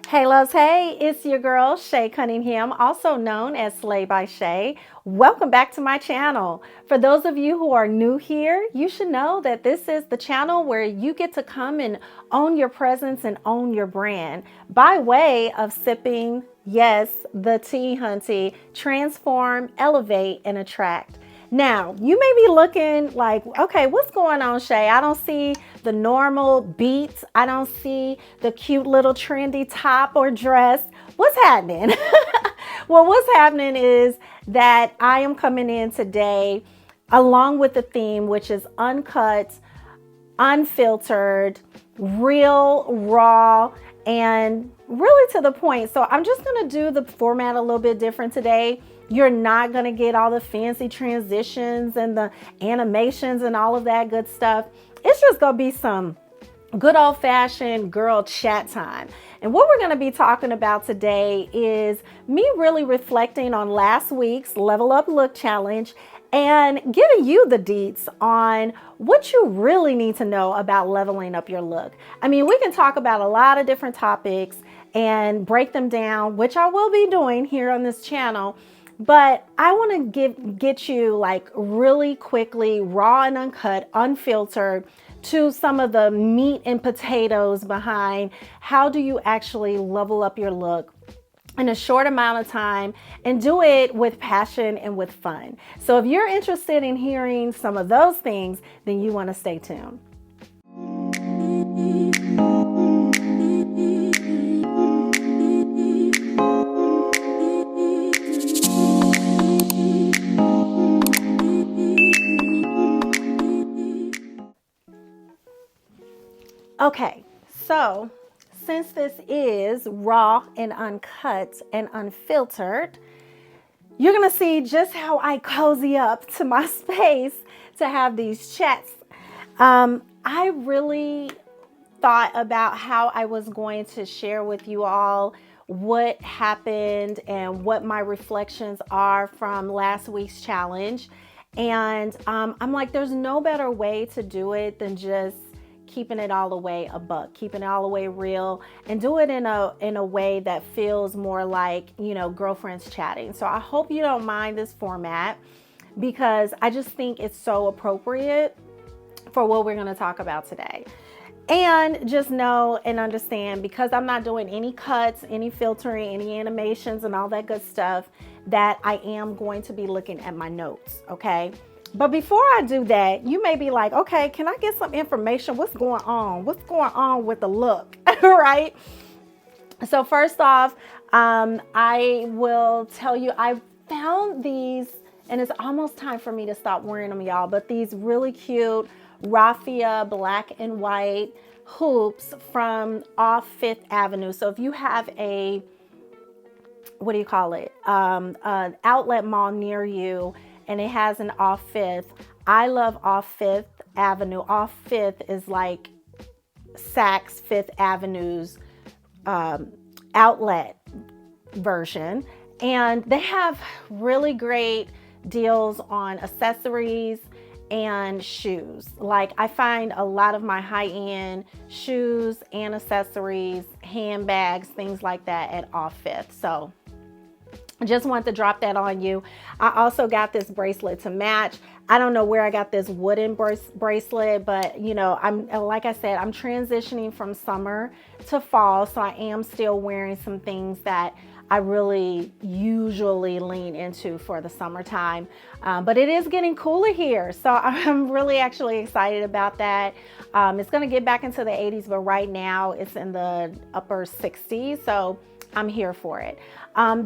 Hey loves, hey, it's your girl Shay Cunningham, also known as Slay by Shay. Welcome back to my channel. For those of you who are new here, you should know that this is the channel where you get to come and own your presence and own your brand by way of sipping, yes, the tea, hunty, transform, elevate, and attract. Now, you may be looking like, okay, what's going on, Shay? I don't see the normal beats. I don't see the cute little trendy top or dress. What's happening? Well, what's happening is that I am coming in today along with the theme, which is uncut, unfiltered, real, raw, and really to the point. So I'm just going to do the format a little bit different today. You're not going to get all the fancy transitions and the animations and all of that good stuff. It's just going to be some good old-fashioned girl chat time. And what we're going to be talking about today is me really reflecting on last week's Level Up Look Challenge and giving you the deets on what you really need to know about leveling up your look. I mean, we can talk about a lot of different topics and break them down, which I will be doing here on this channel. But I want to get you like really quickly, raw and uncut, unfiltered, to some of the meat and potatoes behind how do you actually level up your look in a short amount of time and do it with passion and with fun. So if you're interested in hearing some of those things, then you want to stay tuned. Okay, so since this is raw and uncut and unfiltered, you're gonna see just how I cozy up to my space to have these chats. I really thought about how I was going to share with you all what happened and what my reflections are from last week's challenge. And I'm like, there's no better way to do it than just keeping it all the way a buck, keeping it all the way real, and do it in a way that feels more like, you know, girlfriends chatting. So I hope you don't mind this format because I just think it's so appropriate for what we're going to talk about today. And just know and understand, because I'm not doing any cuts, any filtering, any animations and all that good stuff, that I am going to be looking at my notes, okay? But before I do that, you may be like, okay, can I get some information? What's going on? What's going on with the look, right? So first off, I will tell you, I found these, and it's almost time for me to stop wearing them, y'all, but these really cute raffia black and white hoops from off Fifth Avenue. So if you have a, what do you call it? An outlet mall near you, and it has an off Fifth. I love off Fifth Avenue. Off Fifth is like Saks Fifth Avenue's outlet version. And they have really great deals on accessories and shoes. Like I find a lot of my high-end shoes and accessories, handbags, things like that at off Fifth. So I just wanted to drop that on you. I also got this bracelet to match. I don't know where I got this wooden bracelet, but you know, like I said, I'm transitioning from summer to fall, so I am still wearing some things that I really usually lean into for the summertime. But it is getting cooler here, so I'm really actually excited about that. It's gonna get back into the 80s, but right now it's in the upper 60s, so I'm here for it.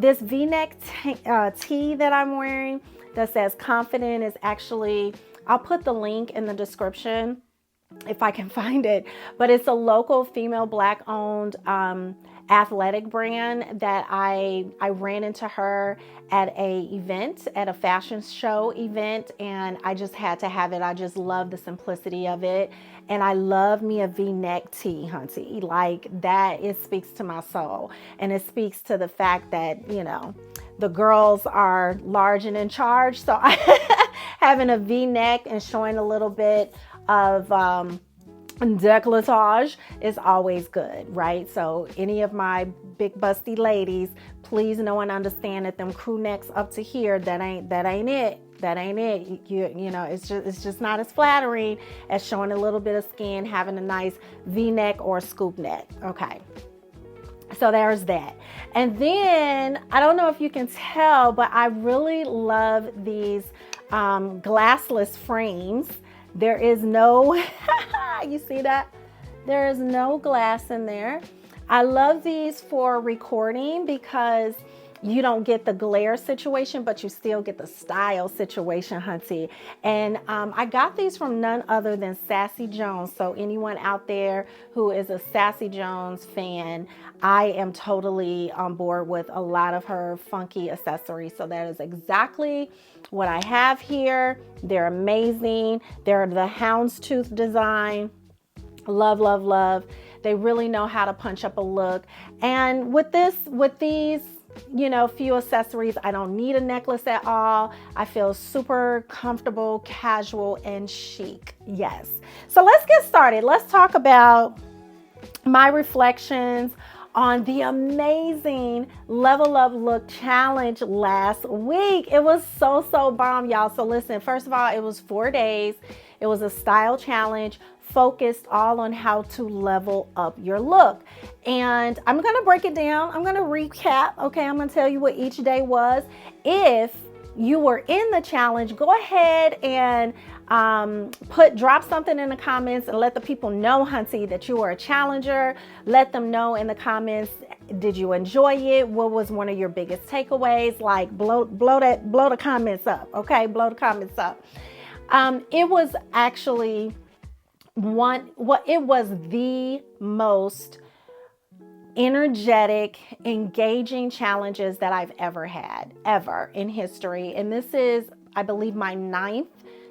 This V-neck tee that I'm wearing that says confident is actually, I'll put the link in the description if I can find it, but it's a local female black owned athletic brand that I ran into her at a fashion show event, and I just had to have it. I just love the simplicity of it. And I love me a V-neck tee, hunty. Like that, it speaks to my soul. And it speaks to the fact that, you know, the girls are large and in charge. So having a V-neck and showing a little bit of Décolletage is always good, right? So any of my big busty ladies, please know and understand that them crew necks up to here, that ain't it. That ain't it. You know, it's just not as flattering as showing a little bit of skin, having a nice V-neck or scoop neck. Okay. So there's that. And then I don't know if you can tell, but I really love these glassless frames. There is no, you see that? There is no glass in there. I love these for recording because you don't get the glare situation, but you still get the style situation, hunty. And I got these from none other than Sassy Jones. So anyone out there who is a Sassy Jones fan, I am totally on board with a lot of her funky accessories. So that is exactly what I have here. They're amazing. They're the houndstooth design. Love, love, love. They really know how to punch up a look. And with these, you know, few accessories, I don't need a necklace at all. I feel super comfortable, casual, and chic. Yes. So let's get started. Let's talk about my reflections on the amazing Level Up Look Challenge last week. It was so bomb, y'all. So listen, first of all, it was 4 days. It was a style challenge focused all on how to level up your look. And I'm going to break it down. I'm going to recap. Okay, I'm going to tell you what each day was. If you were in the challenge, go ahead and drop something in the comments and let the people know, hunty, that you are a challenger. Let them know in the comments, did you enjoy it? What was one of your biggest takeaways? Like blow the comments up. Okay, blow the comments up. It was actually it was the most energetic, engaging challenges that I've ever had, ever in history. And this is, I believe, my 9th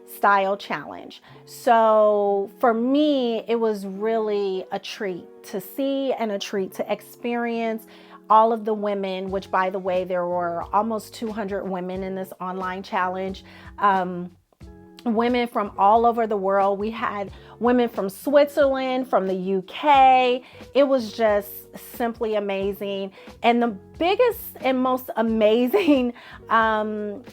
style challenge. So for me, it was really a treat to see and a treat to experience all of the women, which, by the way, there were almost 200 women in this online challenge. Women from all over the world. We had women from Switzerland, from the UK. It was just simply amazing. And the biggest and most amazing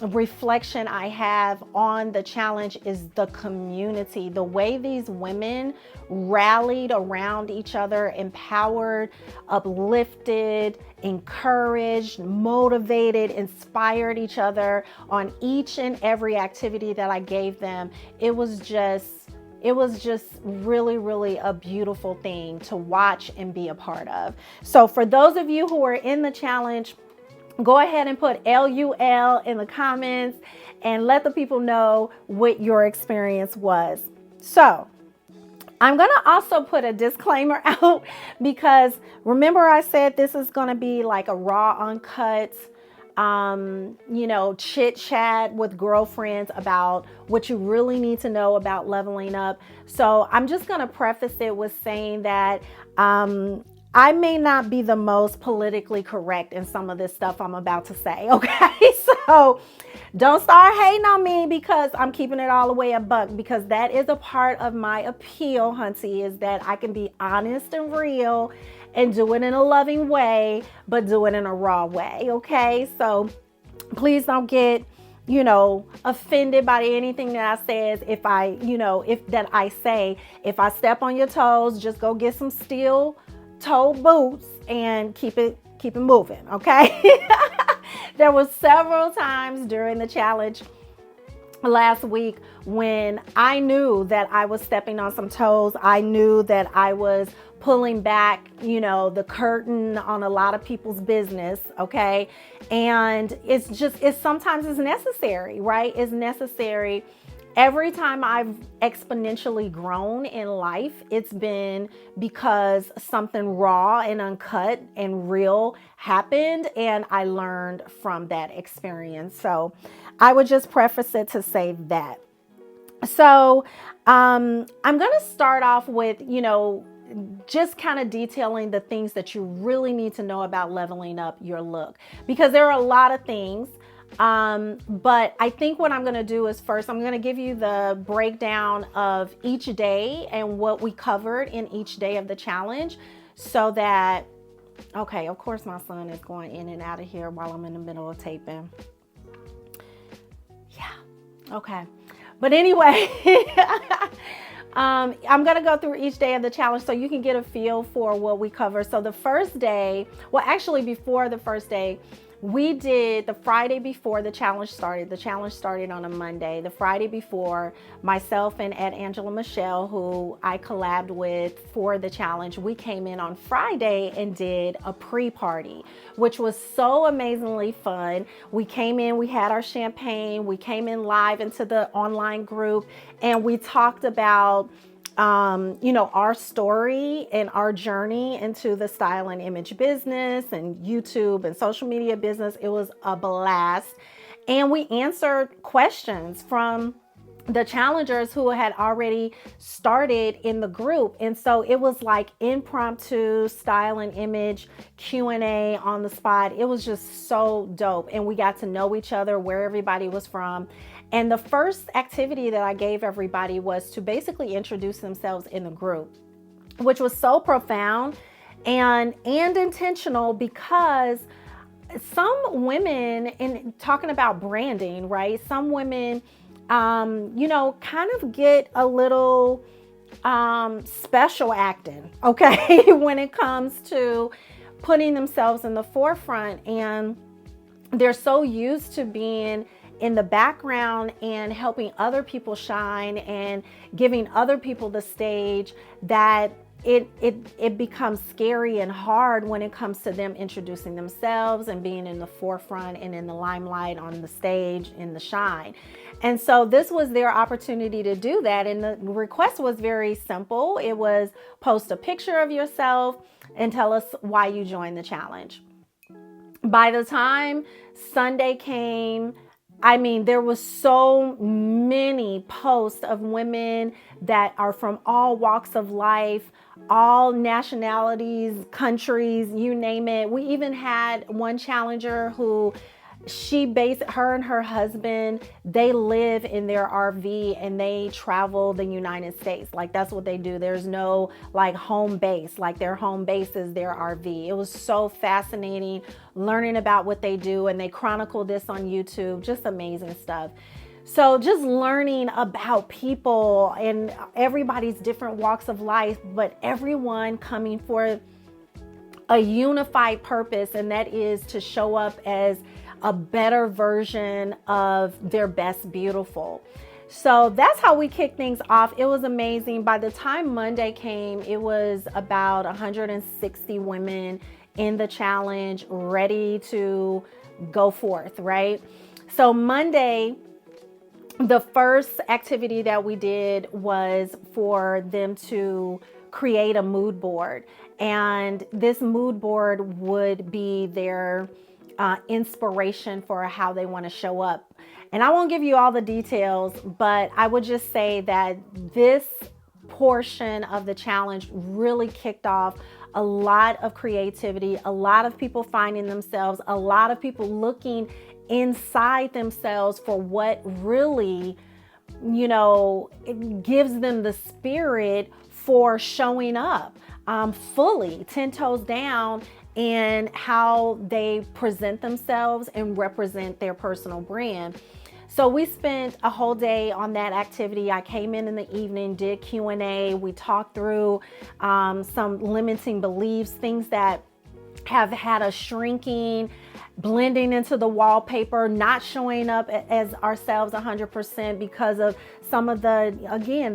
reflection I have on the challenge is the community. The way these women rallied around each other, empowered, uplifted, encouraged, motivated, inspired each other on each and every activity that I gave them. It was just really a beautiful thing to watch and be a part of. So for those of you who are in the challenge, go ahead and put LUL in the comments and let the people know what your experience was. So I'm going to also put a disclaimer out because remember I said this is going to be like a raw, uncut, you know, chit chat with girlfriends about what you really need to know about leveling up. So I'm just going to preface it with saying that I may not be the most politically correct in some of this stuff I'm about to say. Okay, so don't start hating on me because I'm keeping it all the way a buck, because that is a part of my appeal, hunty, is that I can be honest and real and do it in a loving way, but do it in a raw way. Okay, so please don't get, you know, offended by anything that I says. If I step on your toes, just go get some steel toe boots and keep it moving. Okay. There was several times during the challenge last week when I knew that I was stepping on some toes. I knew that I was pulling back, you know, the curtain on a lot of people's business. Okay. And sometimes it's necessary, right? It's necessary. Every time I've exponentially grown in life, it's been because something raw and uncut and real happened, and I learned from that experience. So I would just preface it to say that. So I'm going to start off with, you know, just kind of detailing the things that you really need to know about leveling up your look, because there are a lot of things But I think what I'm going to do is first, I'm going to give you the breakdown of each day and what we covered in each day of the challenge so that, okay, of course my son is going in and out of here while I'm in the middle of taping. Yeah. Okay. But anyway, I'm going to go through each day of the challenge so you can get a feel for what we cover. So the first day, well, actually before the first day, we did the Friday before the challenge started. The challenge started on a Monday. The Friday before, myself and Angela Michelle, who I collabed with for the challenge, we came in on Friday and did a pre-party, which was so amazingly fun. We came in, we had our champagne, we came in live into the online group, and we talked about our story and our journey into the style and image business and YouTube and social media business. It was a blast. And we answered questions from the challengers who had already started in the group. And so it was like impromptu style and image Q&A on the spot. It was just so dope. And we got to know each other, where everybody was from. And the first activity that I gave everybody was to basically introduce themselves in the group, which was so profound and intentional, because some women, in talking about branding, right? Some women, kind of get a little special acting, okay, when it comes to putting themselves in the forefront. And they're so used to being in the background and helping other people shine and giving other people the stage that it becomes scary and hard when it comes to them introducing themselves and being in the forefront and in the limelight, on the stage, in the shine. And so this was their opportunity to do that. And the request was very simple. It was post a picture of yourself and tell us why you joined the challenge. By the time Sunday came, I mean, there was so many posts of women that are from all walks of life, all nationalities, countries, you name it. We even had one challenger who her and her husband, they live in their RV and they travel the United States. Like, that's what they do. There's no like home base, like their home base is their RV. It was so fascinating learning about what they do, and they chronicle this on YouTube. Just amazing stuff. So just learning about people and everybody's different walks of life, but everyone coming for a unified purpose, and that is to show up as a better version of their best beautiful. So that's how we kicked things off. It was amazing. By the time Monday came, it was about 160 women in the challenge ready to go forth, right? So Monday, the first activity that we did was for them to create a mood board. And this mood board would be their inspiration for how they want to show up. And I won't give you all the details, but I would just say that this portion of the challenge really kicked off a lot of creativity, a lot of people finding themselves, a lot of people looking inside themselves for what really, it gives them the spirit for showing up fully, 10 toes down, in how they present themselves and represent their personal brand. So we spent a whole day on that activity. I came in the evening, did Q&A. We talked through some limiting beliefs, things that have had us shrinking, blending into the wallpaper, not showing up as ourselves 100% because of some of the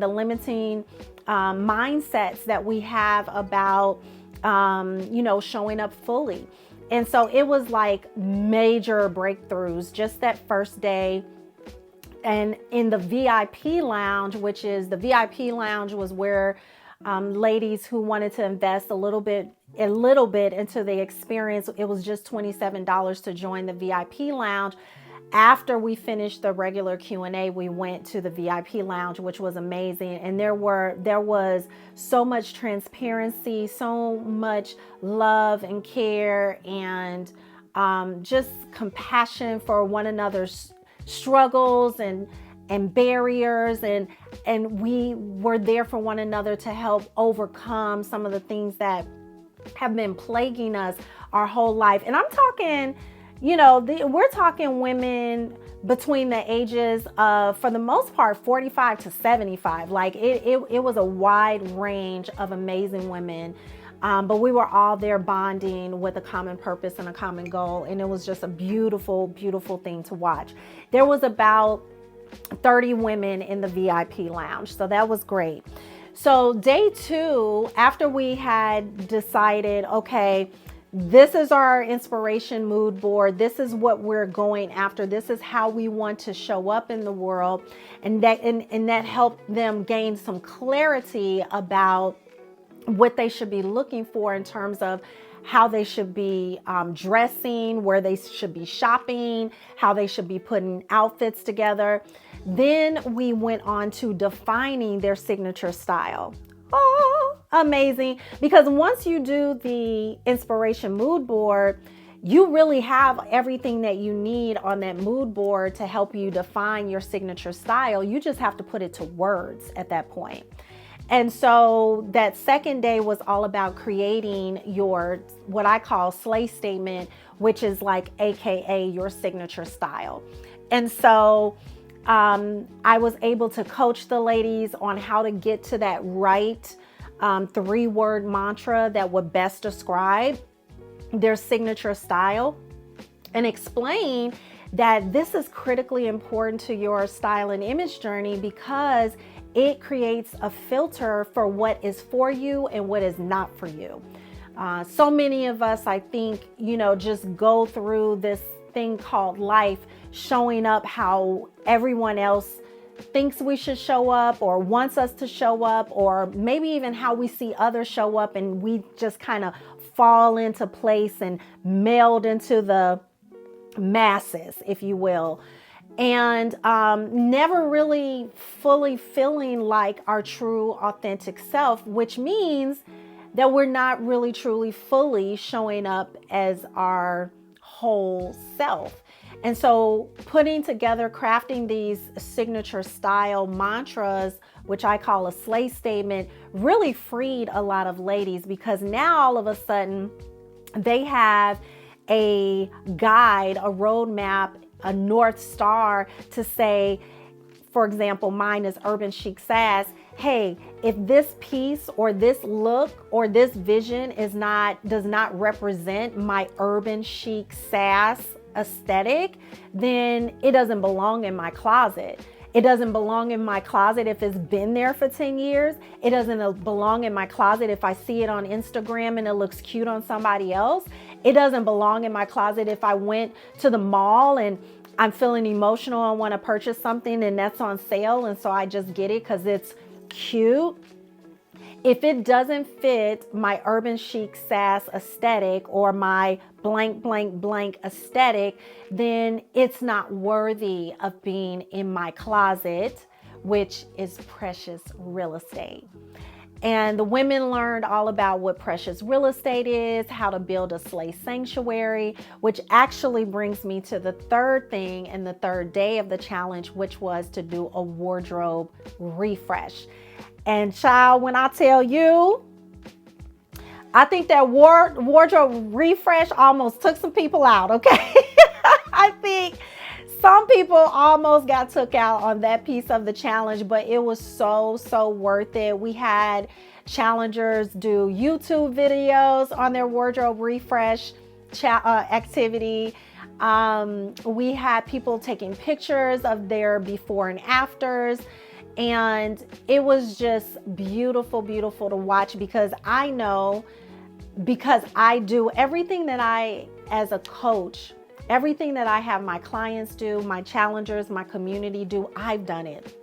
limiting mindsets that we have about showing up fully. And so it was like major breakthroughs just that first day. And in the VIP lounge, which is the VIP lounge was where ladies who wanted to invest a little bit into the experience, it was just $27 to join the VIP lounge. After we finished the regular Q&A, we went to the VIP lounge, which was amazing. And there was so much transparency, so much love and care, and just compassion for one another's struggles and barriers, and we were there for one another to help overcome some of the things that have been plaguing us our whole life. And I'm talking, we're talking women between the ages of, for the most part, 45 to 75. Like it was a wide range of amazing women. But we were all there bonding with a common purpose and a common goal. And it was just a beautiful, beautiful thing to watch. There was about 30 women in the VIP lounge. So that was great. So day 2, after we had decided, okay, this is our inspiration mood board. This is what we're going after. This is how we want to show up in the world. And that helped them gain some clarity about what they should be looking for in terms of how they should be dressing, where they should be shopping, how they should be putting outfits together. Then we went on to defining their signature style. Oh, amazing. Because once you do the inspiration mood board, you really have everything that you need on that mood board to help you define your signature style. You just have to put it to words at that point. And so that second day was all about creating your, what I call slay statement, which is like AKA your signature style. And so I was able to coach the ladies on how to get to that right 3-word mantra that would best describe their signature style, and explain that this is critically important to your style and image journey because it creates a filter for what is for you and what is not for you. So many of us, I think, just go through this thing called life, showing up how everyone else thinks we should show up or wants us to show up, or maybe even how we see others show up, and we just kind of fall into place and meld into the masses, if you will. And never really fully feeling like our true authentic self, which means that we're not really truly fully showing up as our whole self. And so putting together, crafting these signature style mantras, which I call a slay statement, really freed a lot of ladies, because now all of a sudden they have a guide, a roadmap, a North Star to say, for example, mine is Urban Chic Sass. Hey, if this piece or this look or this vision does not represent my urban chic sass aesthetic, then it doesn't belong in my closet. It doesn't belong in my closet if it's been there for 10 years. It doesn't belong in my closet if I see it on Instagram and it looks cute on somebody else. It doesn't belong in my closet if I went to the mall and I'm feeling emotional and want to purchase something and that's on sale, and so I just get it because it's cute. If it doesn't fit my urban chic sass aesthetic or my blank, blank, blank aesthetic, then it's not worthy of being in my closet, which is precious real estate. And the women learned all about what precious real estate is, how to build a slay sanctuary, which actually brings me to the third thing and the third day of the challenge, which was to do a wardrobe refresh. And child, when I tell you, I think that wardrobe refresh almost took some people out, okay? I think some people almost got took out on that piece of the challenge, but it was so worth it. We had challengers do YouTube videos on their wardrobe refresh activity. We had people taking pictures of their before and afters. And it was just beautiful, beautiful to watch, because I know, because I do everything that I, as a coach, everything that I have my clients do, my challengers, my community do, I've done it.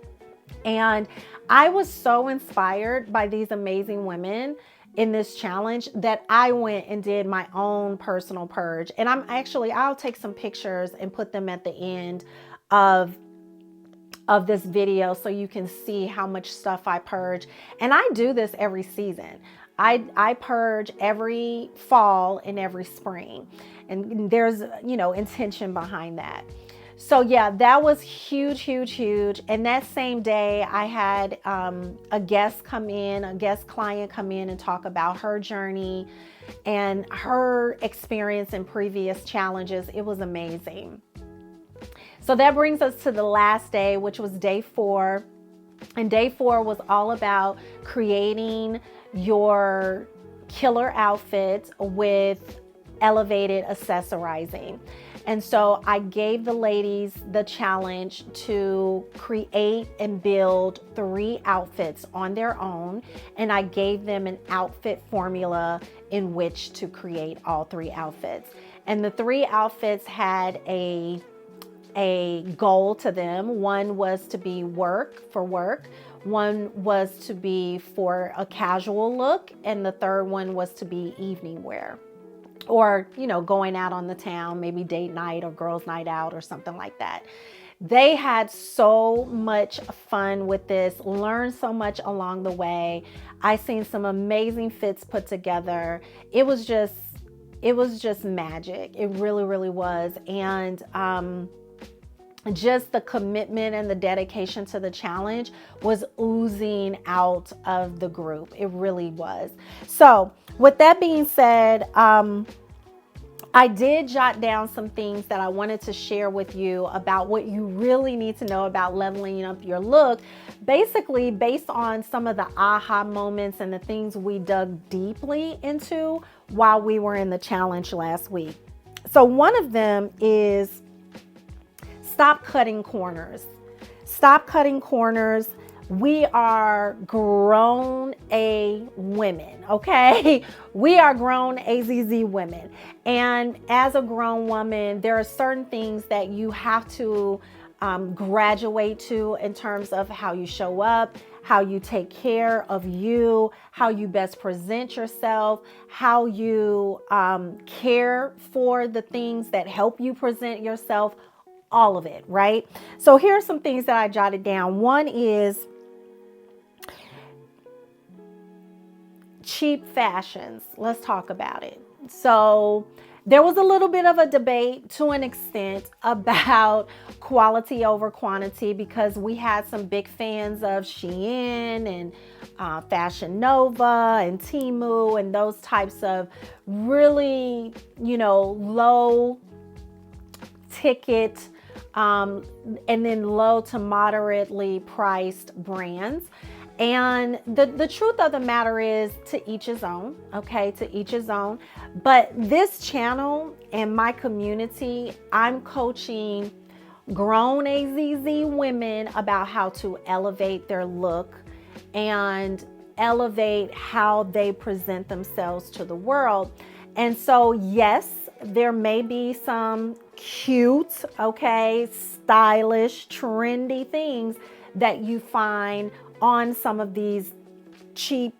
And I was so inspired by these amazing women in this challenge that I went and did my own personal purge. And I'll take some pictures and put them at the end of this video so you can see how much stuff I purge. And I do this every season. I purge every fall and every spring, and there's, you know, intention behind that. So yeah, that was huge, huge, huge. And that same day, I had a guest client come in and talk about her journey and her experience in previous challenges. It was amazing. So that brings us to the last day, which was day 4. And day 4 was all about creating your killer outfit with elevated accessorizing. And so I gave the ladies the challenge to create and build 3 outfits on their own. And I gave them an outfit formula in which to create all 3 outfits. And the 3 outfits had a goal to them. One was to be work, one was to be for a casual look, and the third one was to be evening wear, or, you know, going out on the town, maybe date night or girls night out or something like that. They had so much fun with this, learned so much along the way. I seen some amazing fits put together. It was just magic. It really, really was. And just the commitment and the dedication to the challenge was oozing out of the group. It really was. So with that being said, I did jot down some things that I wanted to share with you about what you really need to know about leveling up your look, basically based on some of the aha moments and the things we dug deeply into while we were in the challenge last week. So one of them is stop cutting corners. Stop cutting corners. We are grown A women, okay? We are grown AZZ women. And as a grown woman, there are certain things that you have to graduate to in terms of how you show up, how you take care of you, how you best present yourself, how you care for the things that help you present yourself, all of it, right? So here are some things that I jotted down. One is cheap fashions. Let's talk about it. So there was a little bit of a debate to an extent about quality over quantity, because we had some big fans of Shein and Fashion Nova and Temu and those types of really, you know, low ticket and then low to moderately priced brands. And the truth of the matter is, to each his own, okay, to each his own. But this channel and my community, I'm coaching grown AZZ women about how to elevate their look and elevate how they present themselves to the world. And so, yes, there may be some cute, okay, stylish, trendy things that you find on some of these cheap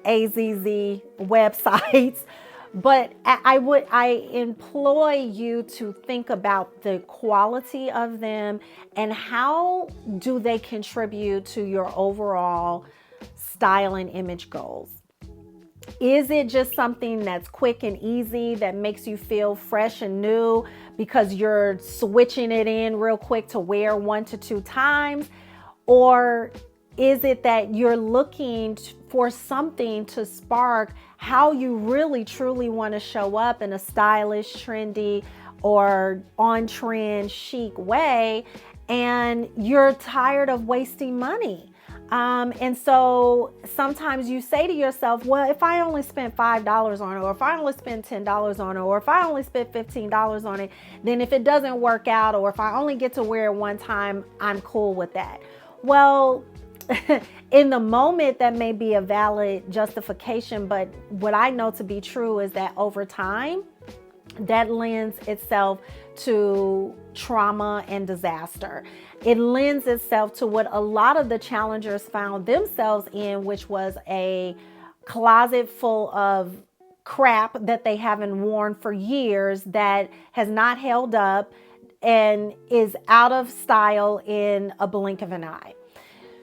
AZZ websites, but I employ you to think about the quality of them and how do they contribute to your overall style and image goals. Is it just something that's quick and easy that makes you feel fresh and new because you're switching it in real quick to wear 1 to 2 times? Or is it that you're looking for something to spark how you really truly want to show up in a stylish, trendy, or on-trend, chic way, and you're tired of wasting money? And so sometimes you say to yourself, well, if I only spent $5 on it, or if I only spend $10 on it, or if I only spent $15 on it, then if it doesn't work out, or if I only get to wear it one time, I'm cool with that. Well, in the moment, that may be a valid justification, but what I know to be true is that over time, that lends itself to trauma and disaster. It lends itself to what a lot of the challengers found themselves in, which was a closet full of crap that they haven't worn for years, that has not held up and is out of style in a blink of an eye.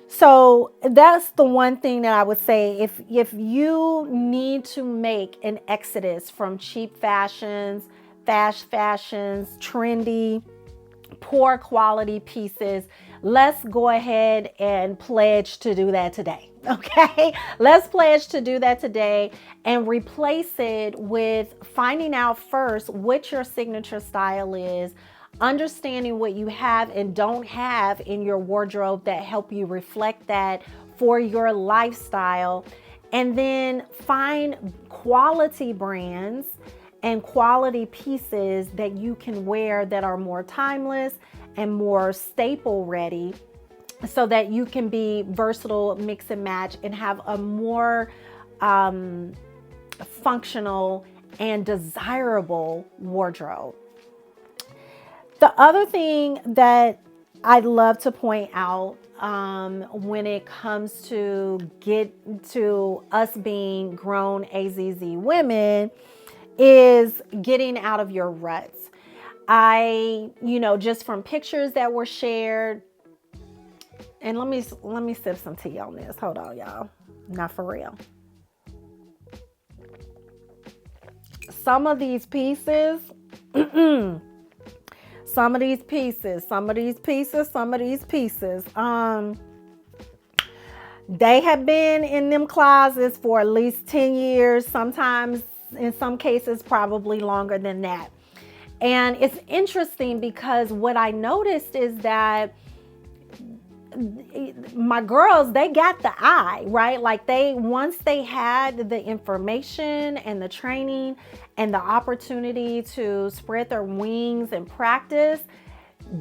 So that's the one thing that I would say. If you need to make an exodus from cheap fashions, fast fashions, trendy, poor quality pieces, let's go ahead and pledge to do that today. Okay, let's pledge to do that today and replace it with finding out first what your signature style is, understanding what you have and don't have in your wardrobe that help you reflect that for your lifestyle, and then find quality brands and quality pieces that you can wear that are more timeless and more staple ready, so that you can be versatile, mix and match, and have a more functional and desirable wardrobe. The other thing that I'd love to point out when it comes to us being grown AZZ women is getting out of your ruts. Just from pictures that were shared, and let me sip some tea on this. Hold on, y'all. Not for real. Some of these pieces, some of these pieces, they have been in them closets for at least 10 years, sometimes in some cases probably longer than that. And it's interesting because what I noticed is that my girls, they got the eye, right? Like once they had the information and the training and the opportunity to spread their wings and practice,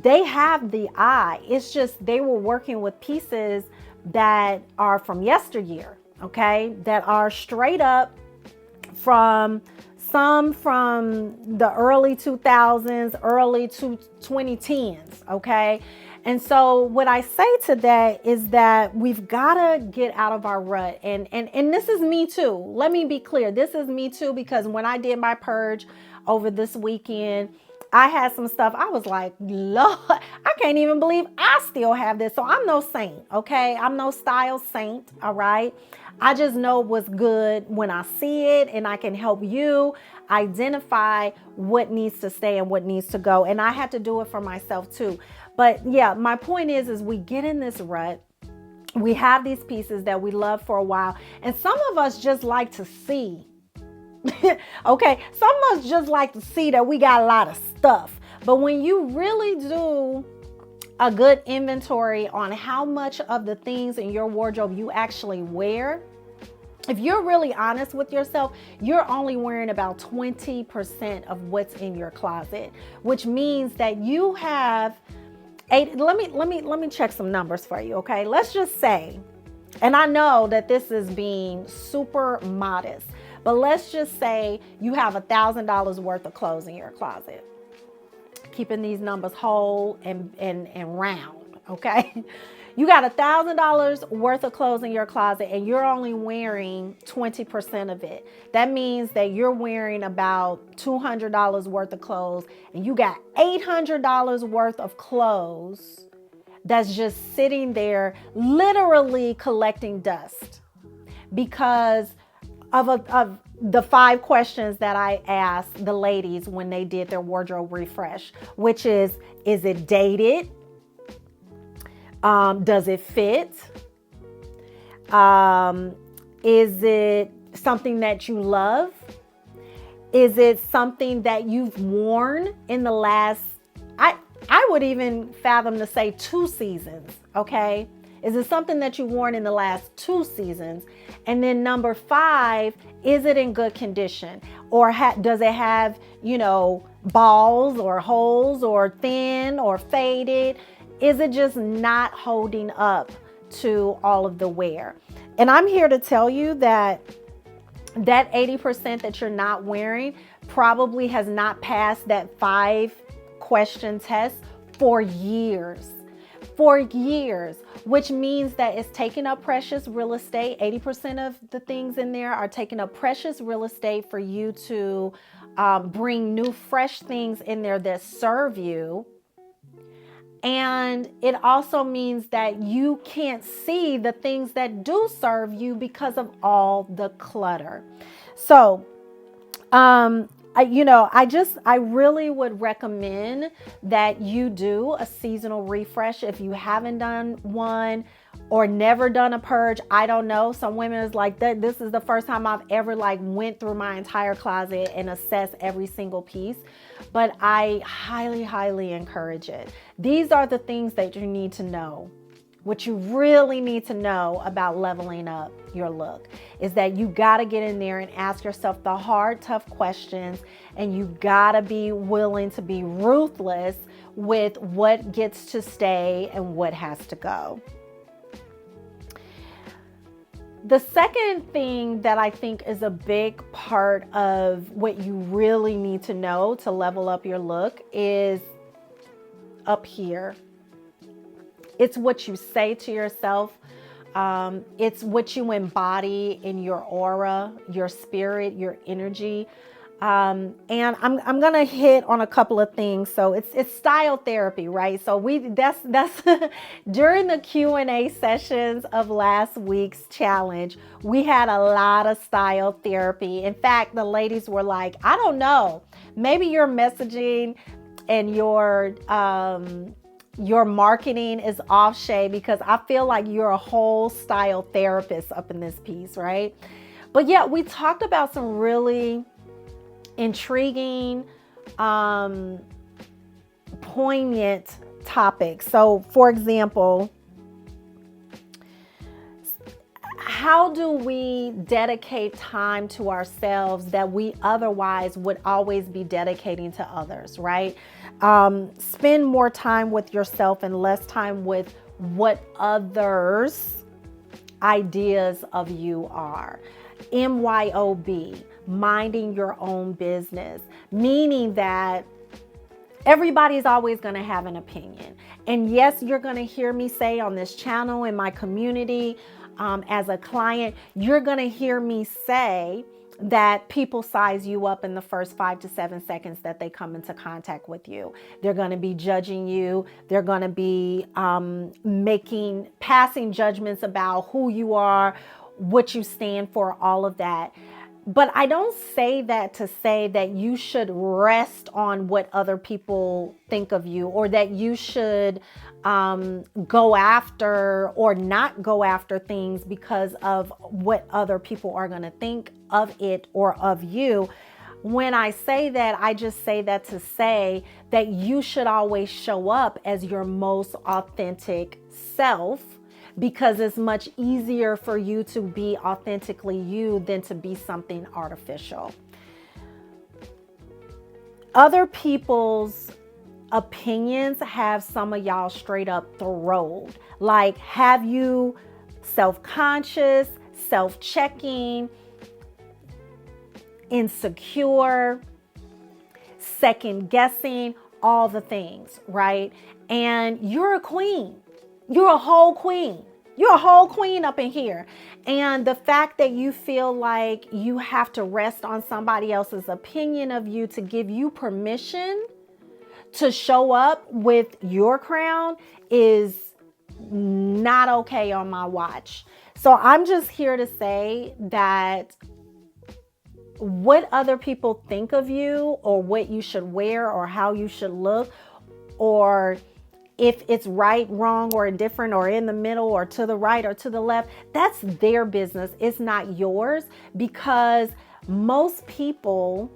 they have the eye. It's just they were working with pieces that are from yesteryear, okay? That are straight up from the early 2000s, early 2010s, okay? And so what I say to that is that we've got to get out of our rut. And this is me too. Let me be clear. This is me too, because when I did my purge over this weekend, I had some stuff. I was like, Lord, I can't even believe I still have this. So I'm no saint, okay? I'm no style saint, all right? I just know what's good when I see it, and I can help you identify what needs to stay and what needs to go. And I had to do it for myself too. But yeah, my point is we get in this rut. We have these pieces that we love for a while, and some of us just like to see. Okay, some of us just like to see that we got a lot of stuff. But when you really do a good inventory on how much of the things in your wardrobe you actually wear, if you're really honest with yourself, you're only wearing about 20% of what's in your closet, which means that you have let me check some numbers for you, okay? Let's just say, and I know that this is being super modest, but let's just say you have $1,000 worth of clothes in your closet. Keeping these numbers whole and round, okay? You got $1,000 worth of clothes in your closet and you're only wearing 20% of it. That means that you're wearing about $200 worth of clothes, and you got $800 worth of clothes that's just sitting there literally collecting dust because of the 5 questions that I asked the ladies when they did their wardrobe refresh, which is it dated? Does it fit? Is it something that you love? Is it something that you've worn in the last, I would even fathom to say 2 seasons, okay? Is it something that you've worn in the last 2 seasons? And then number 5, is it in good condition? Or does it have, balls or holes or thin or faded? Is it just not holding up to all of the wear? And I'm here to tell you that 80% that you're not wearing probably has not passed that 5-question test for years. For years, which means that it's taking up precious real estate. 80% of the things in there are taking up precious real estate for you to bring new, fresh things in there that serve you. And it also means that you can't see the things that do serve you because of all the clutter. So, I really would recommend that you do a seasonal refresh if you haven't done one or never done a purge. I don't know. Some women is like that. This is the first time I've ever went through my entire closet and assessed every single piece. But I highly, highly encourage it. These are the things that you need to know. What you really need to know about leveling up your look is that you got to get in there and ask yourself the hard, tough questions, and you got to be willing to be ruthless with what gets to stay and what has to go. The second thing that I think is a big part of what you really need to know to level up your look is up here. It's what you say to yourself. It's what you embody in your aura, your spirit, your energy. And I'm gonna hit on a couple of things. So it's style therapy, right? So that's during the Q&A sessions of last week's challenge, we had a lot of style therapy. In fact, the ladies were like, I don't know, maybe your messaging and your marketing is off, Shay, because I feel like you're a whole style therapist up in this piece, right? But yeah, we talked about some really intriguing, poignant topics. So, for example, how do we dedicate time to ourselves that we otherwise would always be dedicating to others, right? Spend more time with yourself and less time with what others' ideas of you are. MYOB, minding your own business, meaning that everybody's always going to have an opinion. And yes, you're going to hear me say on this channel, in my community, as a client, you're going to hear me say that people size you up in the first 5 to 7 seconds that they come into contact with you. They're going to be judging you. They're going to be passing judgments about who you are, what you stand for, all of that. But I don't say that to say that you should rest on what other people think of you, or that you should go after or not go after things because of what other people are going to think of it or of you. When I say that, I just say that to say that you should always show up as your most authentic self, because it's much easier for you to be authentically you than to be something artificial. Other people's opinions have some of y'all straight up thrilled. Like, have you self-conscious, self-checking, insecure, second guessing, all the things, right? And you're a queen. You're a whole queen. You're a whole queen up in here. And the fact that you feel like you have to rest on somebody else's opinion of you to give you permission to show up with your crown is not okay on my watch. So I'm just here to say that what other people think of you, or what you should wear, or how you should look, or if it's right, wrong, or indifferent, or in the middle, or to the right or to the left, that's their business. It's not yours, because most people,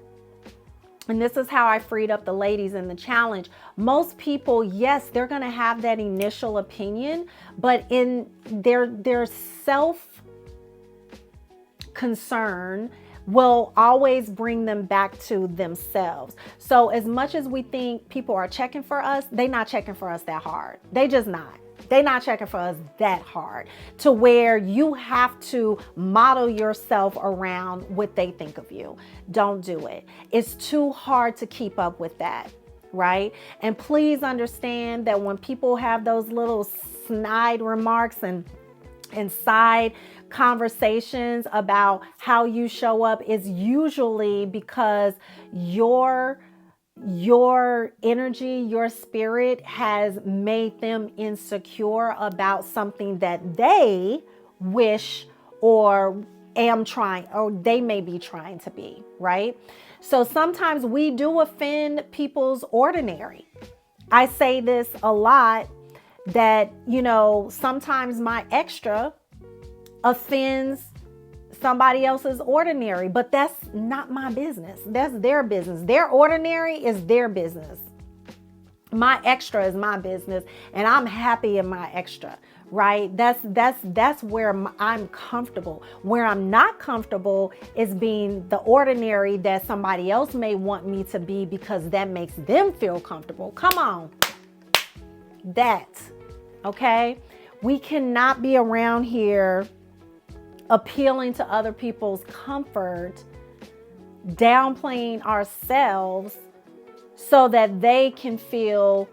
and this is how I freed up the ladies in the challenge, most people, yes, they're going to have that initial opinion, but in their self-concern will always bring them back to themselves. So as much as we think people are checking for us, they're not checking for us that hard. They just not. They're not checking for us that hard to where you have to model yourself around what they think of you. Don't do it. It's too hard to keep up with that, right? And please understand that when people have those little snide remarks and side conversations about how you show up, is usually because your your energy, your spirit has made them insecure about something that they wish or am trying, or they may be trying to be, right? So sometimes we do offend people's ordinary. I say this a lot that, sometimes my extra offends somebody else's ordinary, but that's not my business. That's their business. Their ordinary is their business. My extra is my business, and I'm happy in my extra, right? That's where I'm comfortable. Where I'm not comfortable is being the ordinary that somebody else may want me to be because that makes them feel comfortable. Come on. Okay? We cannot be around here appealing to other people's comfort, downplaying ourselves so that they can feel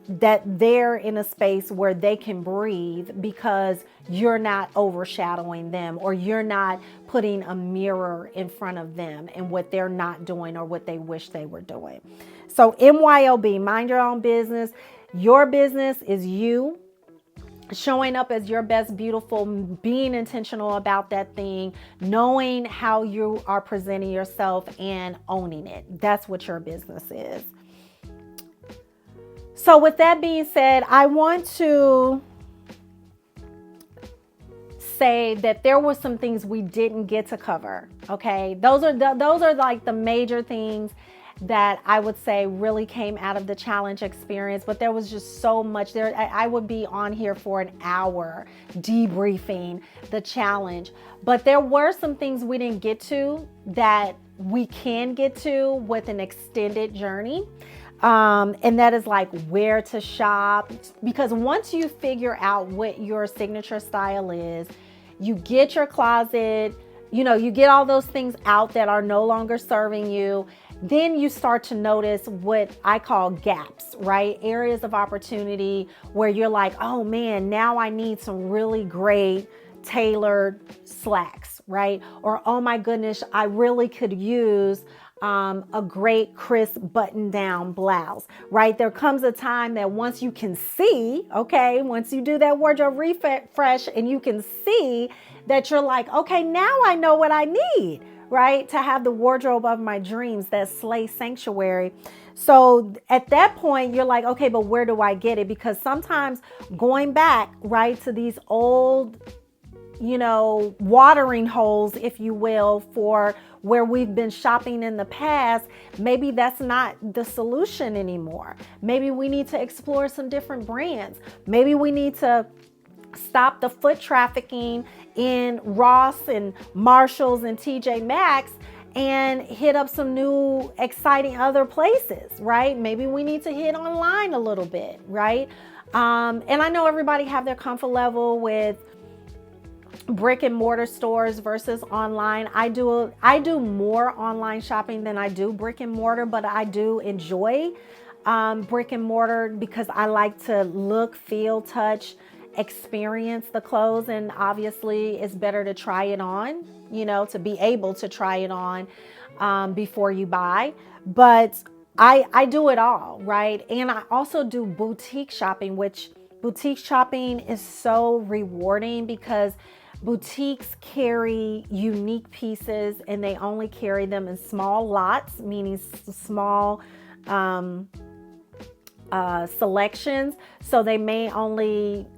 that they're in a space where they can breathe because you're not overshadowing them, or you're not putting a mirror in front of them and what they're not doing or what they wish they were doing. So MYOB, mind your own business. Your business is you showing up as your best beautiful, being intentional about that thing, knowing how you are presenting yourself and owning it. That's what your business is. So with that being said, I want to say that there were some things we didn't get to cover. Okay, those are like the major things that I would say really came out of the challenge experience, but there was just so much there. I would be on here for an hour debriefing the challenge, but there were some things we didn't get to that we can get to with an extended journey. And that is like where to shop, because once you figure out what your signature style is, you get your closet, you get all those things out that are no longer serving you. Then you start to notice what I call gaps, right? Areas of opportunity where you're like, oh man, now I need some really great tailored slacks, right? Or, oh my goodness, I really could use a great crisp button down blouse, right? There comes a time that once you can see, okay, once you do that wardrobe refresh and you can see that you're like, okay, now I know what I need, right? To have the wardrobe of my dreams, that slay sanctuary. So at that point, you're like, okay, but where do I get it? Because sometimes going back, right, to these old, watering holes, if you will, for where we've been shopping in the past, maybe that's not the solution anymore. Maybe we need to explore some different brands. Maybe we need to stop the foot trafficking in Ross and Marshalls and TJ Maxx and hit up some new exciting other places, right? Maybe we need to hit online a little bit, right? And I know everybody have their comfort level with brick and mortar stores versus online. I do more online shopping than I do brick and mortar, but I do enjoy brick and mortar because I like to look, feel, touch, experience the clothes, and obviously it's better to try it on, to be able to try it on before you buy. But I do it all, right? And I also do boutique shopping, which boutique shopping is so rewarding because boutiques carry unique pieces and they only carry them in small lots, meaning small selections. So they may only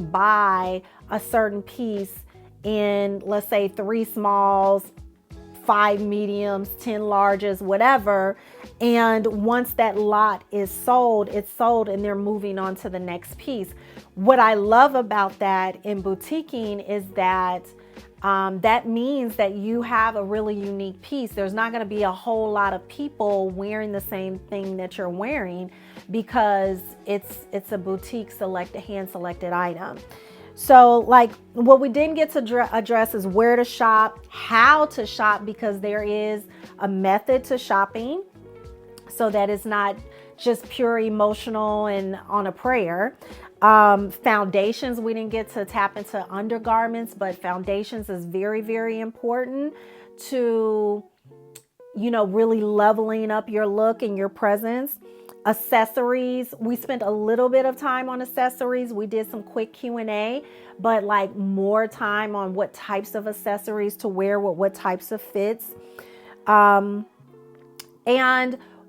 buy a certain piece in, let's say, 3 smalls, 5 mediums, 10 larges, whatever. And once that lot is sold, it's sold and they're moving on to the next piece. What I love about that in boutiquing is that that means that you have a really unique piece. There's not going to be a whole lot of people wearing the same thing that you're wearing because it's a boutique hand selected item. So like what we didn't get to address is where to shop, how to shop, because there is a method to shopping so that it's not just pure emotional and on a prayer. Foundations, we didn't get to tap into undergarments, but foundations is very, very important to really leveling up your look and your presence. Accessories, we spent a little bit of time on accessories. We did some quick Q&A, but like more time on what types of accessories to wear with what types of fits. And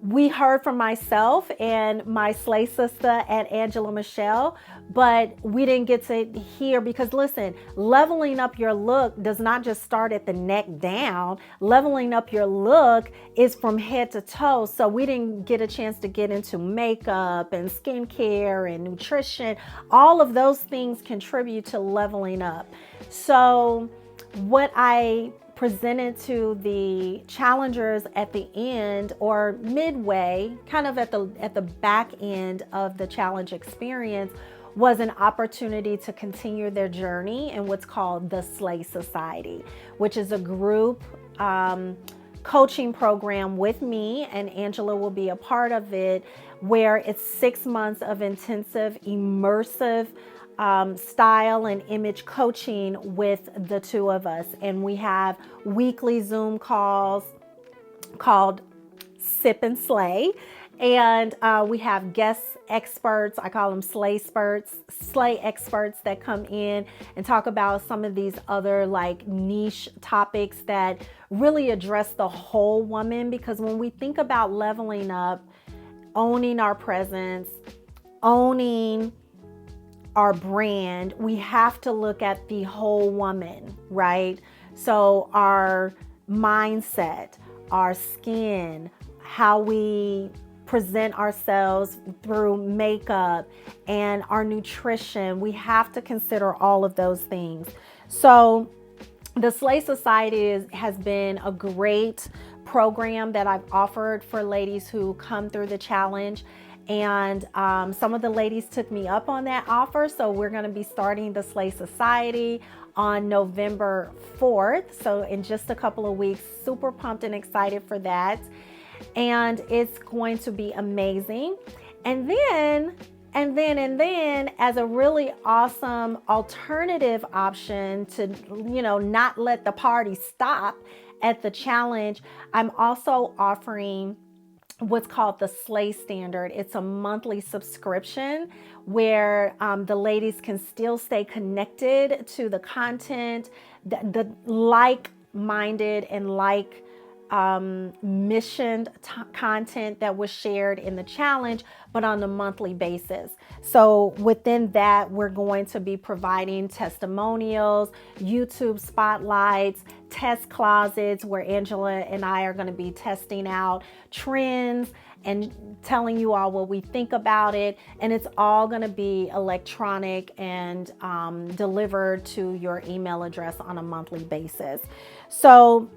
we heard from myself and my slay sister at Angela Michelle, but we didn't get to hear, because listen, leveling up your look does not just start at the neck down. Leveling up your look is from head to toe. So we didn't get a chance to get into makeup and skincare and nutrition. All of those things contribute to leveling up. So what I presented to the challengers at the end, or midway, kind of at the back end of the challenge experience, was an opportunity to continue their journey in what's called the Slay Society, which is a group coaching program with me, and Angela will be a part of it, where it's 6 months of intensive, immersive style and image coaching with the two of us. And we have weekly Zoom calls called Sip and Slay. And we have guest experts, I call them slay experts that come in and talk about some of these other like niche topics that really address the whole woman. Because when we think about leveling up, owning our presence, owning our brand, we have to look at the whole woman, right? So our mindset, our skin, how we present ourselves through makeup, and our nutrition. We have to consider all of those things. So the Slay Society has been a great program that I've offered for ladies who come through the challenge. And some of the ladies took me up on that offer. So we're going to be starting the Slay Society on November 4th. So in just a couple of weeks, super pumped and excited for that. And it's going to be amazing. And then as a really awesome alternative option to, not let the party stop at the challenge, I'm also offering what's called the Slay Standard. It's a monthly subscription where the ladies can still stay connected to the content, the like-minded and missioned content that was shared in the challenge, but on a monthly basis. So within that, we're going to be providing testimonials, YouTube spotlights, test closets where Angela and I are going to be testing out trends and telling you all what we think about it. And it's all going to be electronic and delivered to your email address on a monthly basis. So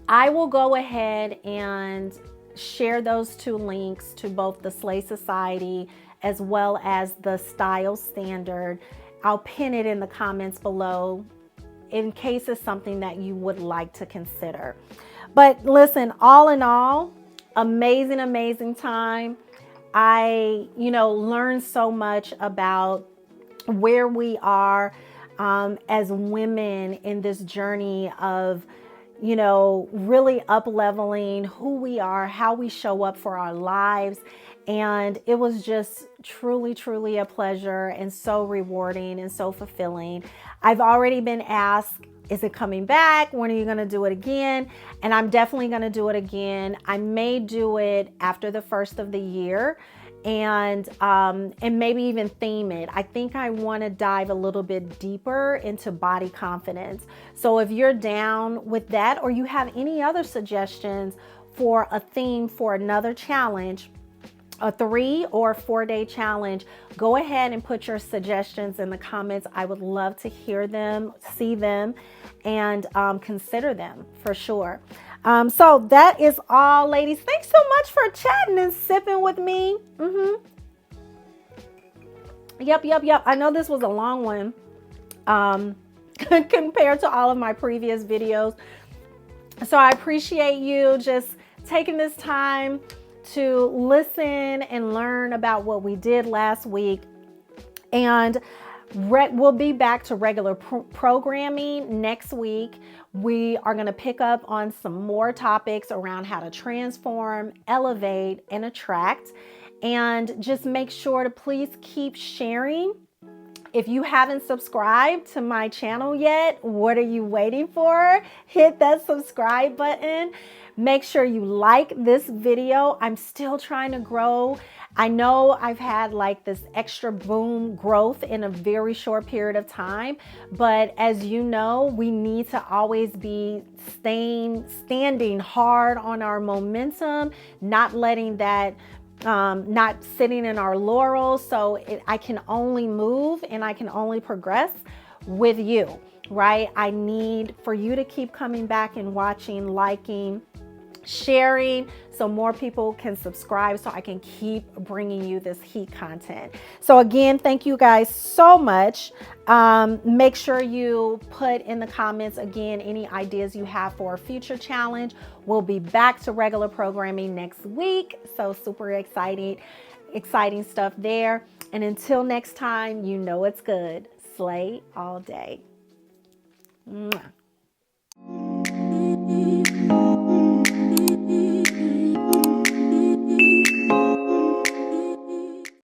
I will go ahead and share those two links to both the Slay Society as well as the Style Standard. I'll pin it in the comments below in case it's something that you would like to consider. But listen, all in all, amazing time. I, learned so much about where we are as women in this journey of really up-leveling who we are, how we show up for our lives. And it was just truly a pleasure and so rewarding and so fulfilling. I've already been asked, is it coming back? When are you going to do it again? And I'm definitely going to do it again. I may do it after the first of the year, and maybe even theme it. I think I want to dive a little bit deeper into body confidence. So if you're down with that, or you have any other suggestions for a theme for another challenge, a 3 or 4 day challenge, go ahead and put your suggestions in the comments. I would love to hear them, see them, and consider them for sure. So that is all, ladies. Thanks so much for chatting and sipping with me. Yep. I know this was a long one compared to all of my previous videos. So I appreciate you just taking this time to listen and learn about what we did last week. And We'll be back to regular programming next week. We are going to pick up on some more topics around how to transform, elevate, and attract. And just make sure to please keep sharing. If you haven't subscribed to my channel yet, what are you waiting for? Hit that subscribe button. Make sure you like this video. I'm still trying to grow. I know I've had like this extra boom growth in a very short period of time, but as you know, we need to always be standing hard on our momentum, not letting that not sitting in our laurels. So I can only move and I can only progress with you, right? I need for you to keep coming back and watching, liking, sharing, so more people can subscribe, so I can keep bringing you this heat content. So again, thank you guys so much. Make sure you put in the comments again any ideas you have for a future challenge. We'll be back to regular programming next week, so super exciting stuff there. And until next time, you know it's good. Slay all day. Mwah.